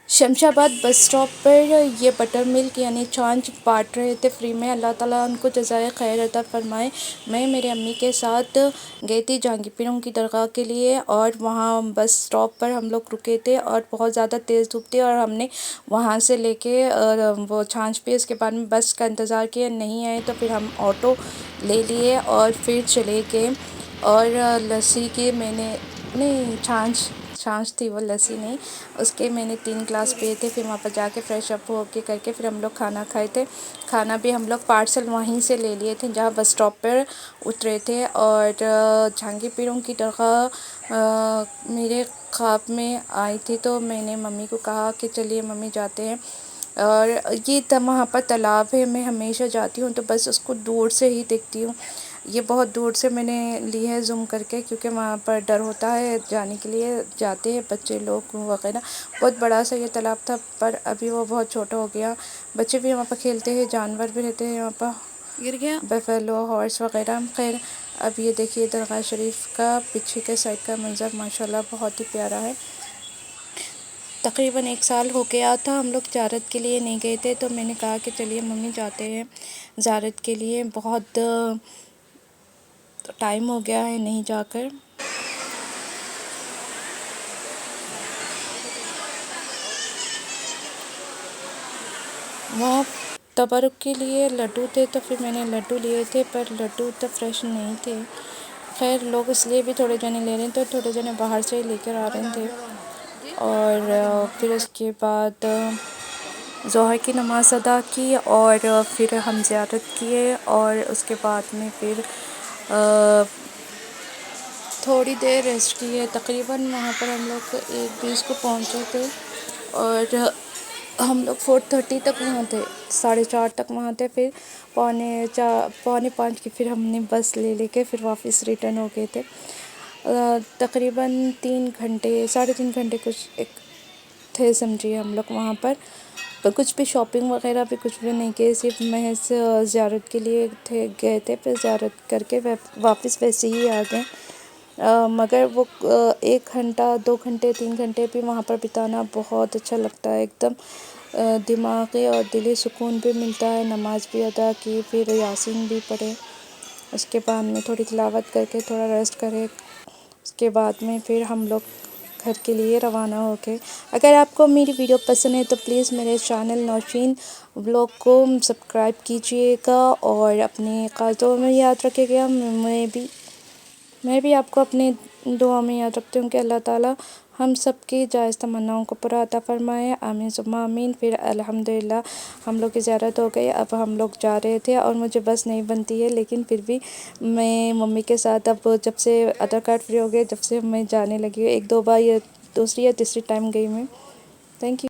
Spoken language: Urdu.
شمشاباد بس اسٹاپ پر یہ بٹر ملک یعنی چھاچھ بانٹ رہے تھے فری میں۔ اللہ تعالیٰ ان کو جزائے خیر عطا فرمائے۔ میں میرے امی کے ساتھ گئی تھی جہانگیر پیروں کی درگاہ کے لیے، اور وہاں بس اسٹاپ پر ہم لوگ رکے تھے اور بہت زیادہ تیز دھوپ تھی، اور ہم نے وہاں سے لے کے وہ چھاچھ پی، اس کے بعد میں بس کا انتظار کیا، نہیں آئے تو پھر ہم آٹو لے لیے اور پھر چلے گئے۔ اور لسی کی میں نے نہیں چھاچھ تھی وہ، لسی نہیں، اس کے میں نے 3 گلاس پیے تھے۔ پھر وہاں پر جا کے فریش اپ ہو کے کر کے پھر ہم لوگ کھانا کھائے تھے۔ کھانا بھی ہم لوگ پارسل وہیں سے لے لیے تھے جہاں بس اسٹاپ پر اترے تھے۔ اور جہانگیر پیروں کی درگاہ میرے خواب میں آئی تھی، تو میں نے ممی کو کہا کہ چلیے ممی جاتے ہیں۔ اور یہ وہاں پر تالاب ہے، میں ہمیشہ جاتی ہوں تو بس اس کو دور سے ہی دیکھتی ہوں۔ یہ بہت دور سے میں نے لی ہے زوم کر کے، کیونکہ وہاں پر ڈر ہوتا ہے جانے کے لیے، جاتے ہیں بچے لوگ وغیرہ۔ بہت بڑا سا یہ تالاب تھا، پر ابھی وہ بہت چھوٹا ہو گیا۔ بچے بھی وہاں پر کھیلتے ہیں، جانور بھی رہتے ہیں وہاں پر، گر گیا بفیلو، ہارس وغیرہ۔ خیر اب یہ دیکھیے درگاہ شریف کا پیچھے کے سائڈ کا منظر ماشاءاللہ بہت ہی پیارا ہے۔ تقریباً 1 سال ہو گیا تھا ہم لوگ زیارت کے لیے نہیں گئے تھے، تو میں نے کہا کہ چلیے ممی جاتے ہیں زیارت کے لیے، بہت ٹائم ہو گیا ہے نہیں جا کر۔ وہاں تبرک کے لیے لڈو تھے، تو پھر میں نے لڈو لیے تھے، پر لڈو تو فریش نہیں تھے۔ خیر لوگ اس لیے بھی تھوڑے جنے لے رہے تھے، تھوڑے جنے باہر سے ہی لے کر آ رہے تھے۔ اور پھر اس کے بعد ظہر کی نماز ادا کی، اور پھر ہم زیارت کیے، اور اس کے بعد میں پھر تھوڑی دیر ریسٹ کی ہے۔ تقریباً وہاں پر ہم لوگ 1:20 کو پہنچے تھے، اور ہم لوگ 4:30 تک وہاں تھے، 4:30 تک وہاں تھے۔ پھر 4:45 کی پھر ہم نے بس لے کے پھر واپس ریٹرن ہو گئے تھے۔ تقریباً 3 گھنٹے 3.5 گھنٹے کچھ ایک تھے سمجھیے ہم لوگ وہاں پر کچھ بھی شاپنگ وغیرہ بھی کچھ بھی نہیں کیے، صرف محض زیارت کے لیے گئے تھے، پھر زیارت کر کے واپس ویسے ہی آ گئے۔ مگر وہ 1 گھنٹہ 2 گھنٹے 3 گھنٹے بھی وہاں پر بتانا بہت اچھا لگتا ہے، ایک دم دماغی اور دلی سکون بھی ملتا ہے۔ نماز بھی ادا کی، پھر یاسین بھی پڑھے، اس کے بعد میں تھوڑی تلاوت کر کے تھوڑا ریسٹ کرے، اس کے بعد میں پھر ہم لوگ گھر کے لیے روانہ ہو گئے۔ اگر آپ کو میری ویڈیو پسند ہے تو پلیز میرے چینل نوشین ولاگ کو سبسکرائب کیجیے گا، اور اپنے قصدوں میں یاد رکھے گا۔ میں بھی آپ کو اپنی دعا میں یاد رکھتی ہوں کہ اللہ تعالیٰ ہم سب کی جائز تمناؤں کو پورا عطا فرمائے، آمین ثم آمین۔ پھر الحمدللہ ہم لوگ کی زیارت ہو گئی، اب ہم لوگ جا رہے تھے، اور مجھے بس نہیں بنتی ہے، لیکن پھر بھی میں ممی کے ساتھ اب جب سے آدھار کارڈ فری ہو گئے جب سے میں جانے لگی ہوں، 1-2 بار یا دوسری یا تیسری ٹائم گئی میں۔ Thank you.